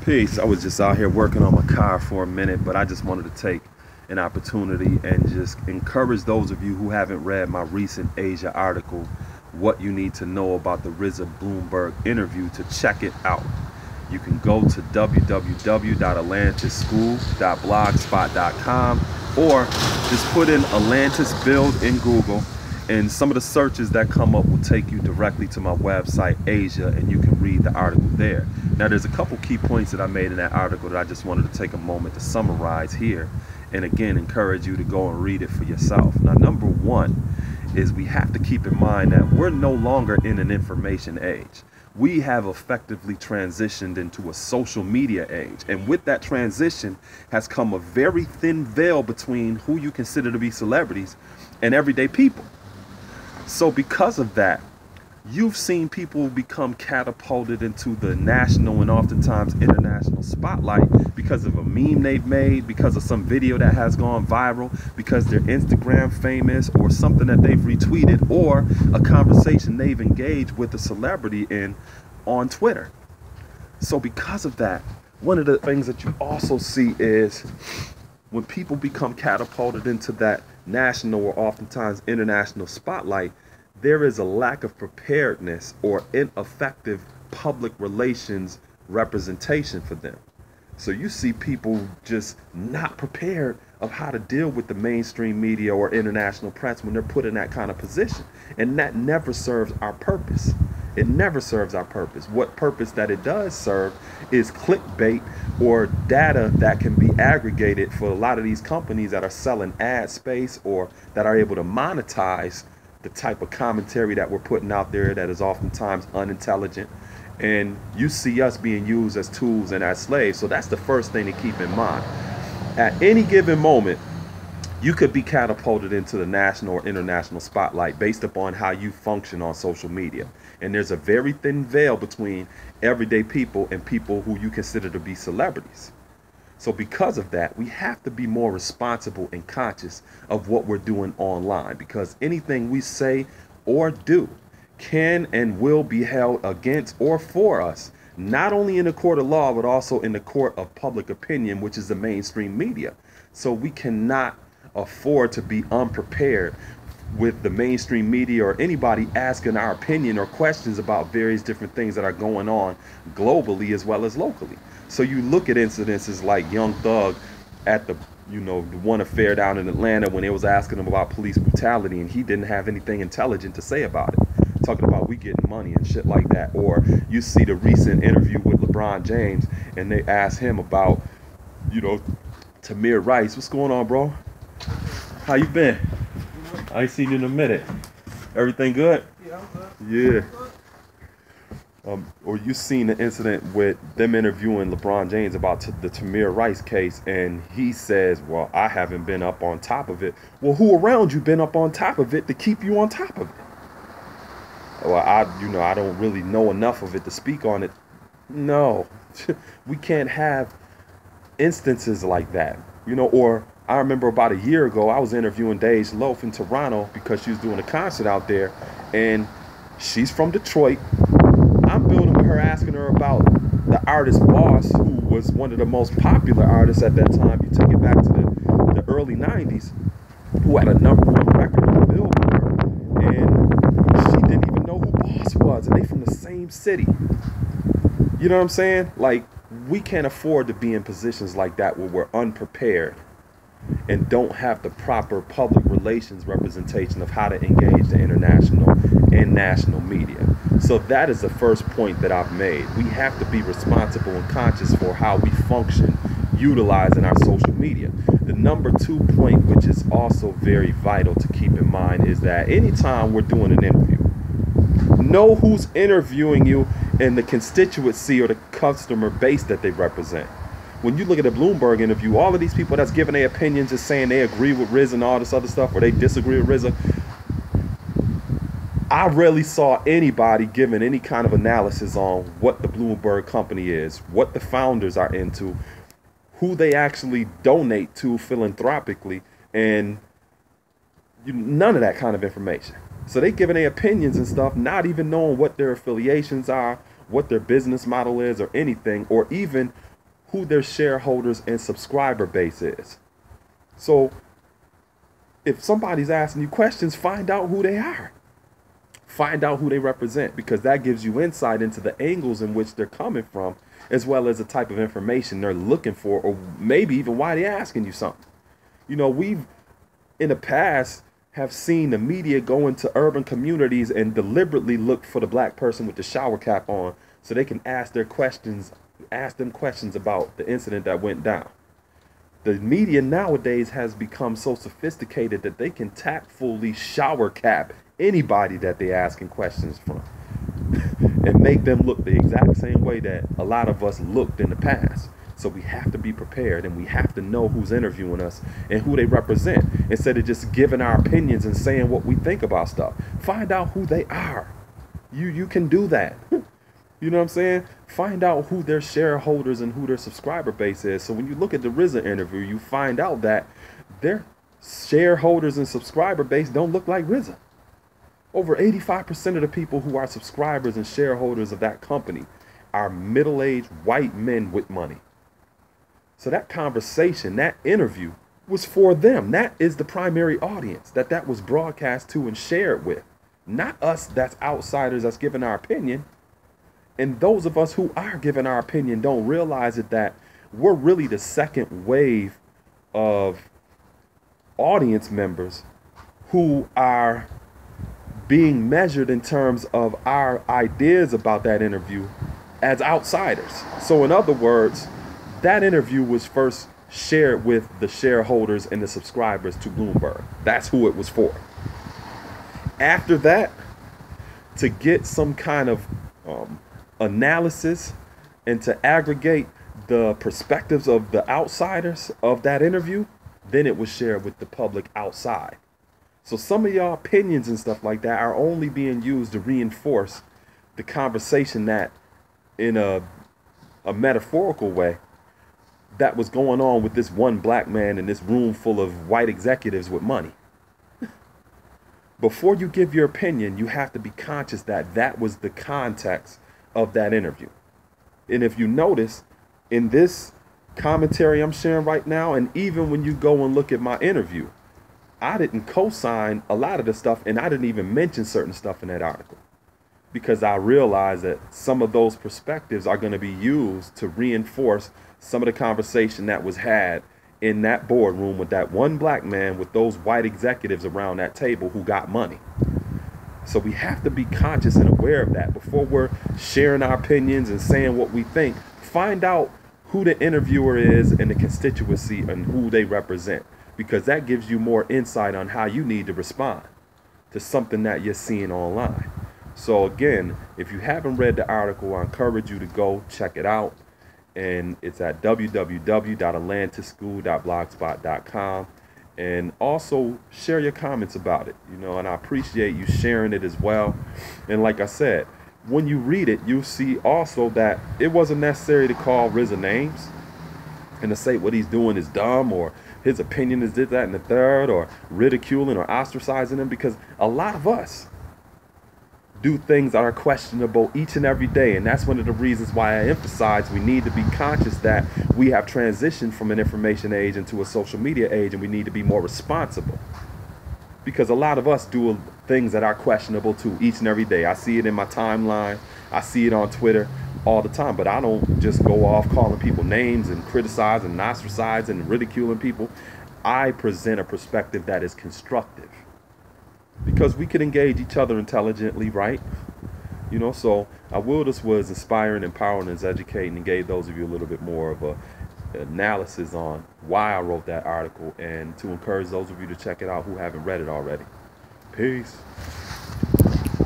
Peace. I was just out here working on my car for a minute, but I just wanted to take an opportunity and just encourage those of you who haven't read my recent Asia article, What You Need to Know About the RZA Bloomberg Interview, to check it out. You can go to www.atlantischool.blogspot.com or just put in Atlantis build in Google, and some of the searches that come up will take you directly to my website, Asia, and you can read the article there. Now, there's a couple key points that I made in that article that I just wanted to take a moment to summarize here, and again, encourage you to go and read it for yourself. Now, number one is we have to keep in mind that we're no longer in an information age. We have effectively transitioned into a social media age. And with that transition has come a very thin veil between who you consider to be celebrities and everyday people. So because of that, you've seen people become catapulted into the national and oftentimes international spotlight because of a meme they've made, because of some video that has gone viral, because they're Instagram famous, or something that they've retweeted, or a conversation they've engaged with a celebrity in on Twitter. So because of that, one of the things that you also see is when people become catapulted into that national or oftentimes international spotlight, there is a lack of preparedness or ineffective public relations representation for them. So you see people just not prepared of how to deal with the mainstream media or international press when they're put in that kind of position. And that never serves our purpose. It never serves our purpose. What purpose that it does serve is clickbait or data that can be aggregated for a lot of these companies that are selling ad space or that are able to monetize the type of commentary that we're putting out there that is oftentimes unintelligent. And you see us being used as tools and as slaves. So that's the first thing to keep in mind. At any given moment, you could be catapulted into the national or international spotlight based upon how you function on social media. And there's a very thin veil between everyday people and people who you consider to be celebrities. So because of that, we have to be more responsible and conscious of what we're doing online, because anything we say or do can and will be held against or for us, not only in the court of law, but also in the court of public opinion, which is the mainstream media. So we cannot afford to be unprepared with the mainstream media or anybody asking our opinion or questions about various different things that are going on globally as well as locally. So you look at incidences like Young Thug at the one affair down in Atlanta when they was asking him about police brutality, and he didn't have anything intelligent to say about it, talking about we getting money and shit like that. Or you see the recent interview with LeBron James, and they asked him about, Tamir Rice. What's going on, bro? How you been? I ain't seen you in a minute. Everything good? Yeah, I'm good. Yeah. Or you seen the incident with them interviewing LeBron James about the Tamir Rice case, and he says, well, I haven't been up on top of it. Well, who around you been up on top of it to keep you on top of it? Well, I don't really know enough of it to speak on it. No, we can't have instances like that, or I remember about a year ago, I was interviewing Dej Loaf in Toronto because she was doing a concert out there, and she's from Detroit. I'm building with her, asking her about the artist Boss, who was one of the most popular artists at that time. You take it back to the early 90s, who had a #1 record on Billboard, and she didn't even know who Boss was, and they from the same city. You know what I'm saying? Like, we can't afford to be in positions like that where we're unprepared and don't have the proper public relations representation of how to engage the international and national media. So that is the first point that I've made. We have to be responsible and conscious for how we function utilizing our social media. The number 2 point, which is also very vital to keep in mind, is that anytime we're doing an interview, know who's interviewing you and the constituency or the customer base that they represent. When you look at a Bloomberg interview, all of these people that's giving their opinions, just saying they agree with RZA and all this other stuff, or they disagree with RZA, I rarely saw anybody giving any kind of analysis on what the Bloomberg company is, what the founders are into, who they actually donate to philanthropically, and none of that kind of information. So they giving their opinions and stuff, not even knowing what their affiliations are, what their business model is or anything, or even who their shareholders and subscriber base is. So if somebody's asking you questions, find out who they are. Find out who they represent, because that gives you insight into the angles in which they're coming from, as well as the type of information they're looking for, or maybe even why they're asking you something. You know, we've in the past have seen the media go into urban communities and deliberately look for the black person with the shower cap on so they can ask them questions about the incident that went down. The media nowadays has become so sophisticated that they can tactfully shower cap anybody that they're asking questions from and make them look the exact same way that a lot of us looked in the past. So we have to be prepared, and we have to know who's interviewing us and who they represent, instead of just giving our opinions and saying what we think about stuff. Find out who they are. You can do that. You know what I'm saying? Find out who their shareholders and who their subscriber base is. So when you look at the RZA interview, you find out that their shareholders and subscriber base don't look like RZA. Over 85% of the people who are subscribers and shareholders of that company are middle-aged white men with money. So that conversation, that interview, was for them. That is the primary audience that was broadcast to and shared with. Not us, that's outsiders, that's giving our opinion. And those of us who are giving our opinion don't realize it, that we're really the second wave of audience members who are being measured in terms of our ideas about that interview as outsiders. So in other words, that interview was first shared with the shareholders and the subscribers to Bloomberg. That's who it was for. After that, to get some kind of analysis and to aggregate the perspectives of the outsiders of that interview, then it was shared with the public outside. So some of y'all opinions and stuff like that are only being used to reinforce the conversation that, in a metaphorical way, that was going on with this one black man in this room full of white executives with money. Before you give your opinion, you have to be conscious that that was the context of that interview. And if you notice, in this commentary I'm sharing right now, and even when you go and look at my interview, I didn't co-sign a lot of the stuff, and I didn't even mention certain stuff in that article, because I realized that some of those perspectives are going to be used to reinforce some of the conversation that was had in that boardroom with that one black man with those white executives around that table who got money. So we have to be conscious and aware of that before we're sharing our opinions and saying what we think. Find out who the interviewer is and the constituency and who they represent, because that gives you more insight on how you need to respond to something that you're seeing online. So again, if you haven't read the article, I encourage you to go check it out. And it's at www.atlantischool.blogspot.com. And also share your comments about it, and I appreciate you sharing it as well. And like I said, when you read it, you see also that it wasn't necessary to call RZA names and to say what he's doing is dumb, or his opinion is this, that, and the third, or ridiculing or ostracizing him, because a lot of us do things that are questionable each and every day. And that's one of the reasons why I emphasize we need to be conscious that we have transitioned from an information age into a social media age, and we need to be more responsible, because a lot of us do things that are questionable too each and every day. I see it in my timeline, I see it on Twitter all the time, but I don't just go off calling people names and criticizing and ostracizing and ridiculing people. I present a perspective that is constructive, because we can engage each other intelligently, right? So I will this was inspiring, empowering, and educating, and gave those of you a little bit more of a analysis on why I wrote that article, and to encourage those of you to check it out who haven't read it already. Peace.